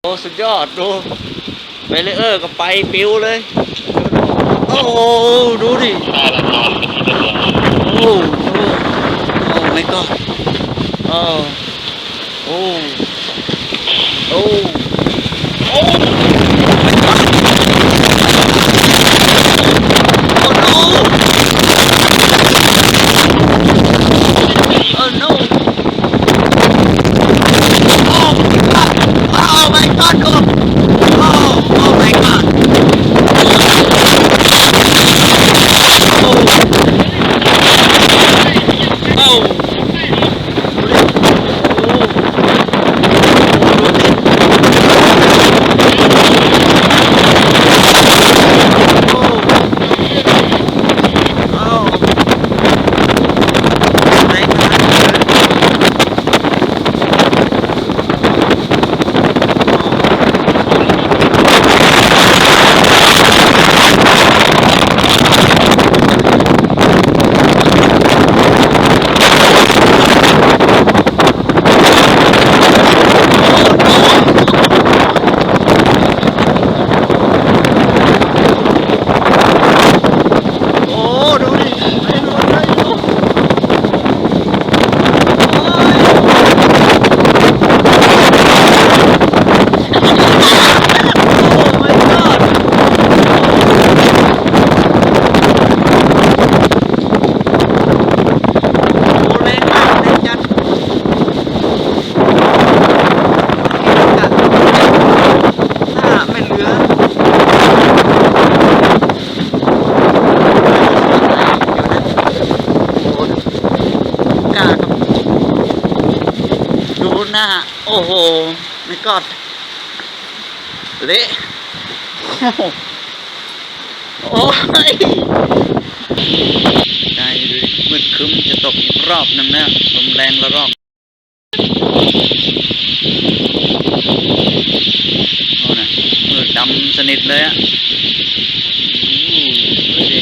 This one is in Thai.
โอ้สุดยอดดูเบลเลอร์ก็ไปปิวเลยโอ้โหดูดิโอ้โอ้ไม่ก็โอ้โอ้โอ้โอ้ไม่ก็โอ้ no oh no oh my god oh my godหน้าโอ้โหไม่กอดเละโอ้ยใจดูดิมืดครึ้มจะตกอีกรอบนึงนะลมแรงละรอบโอ้น่ะมืดดำสนิทเลยอะดูดิ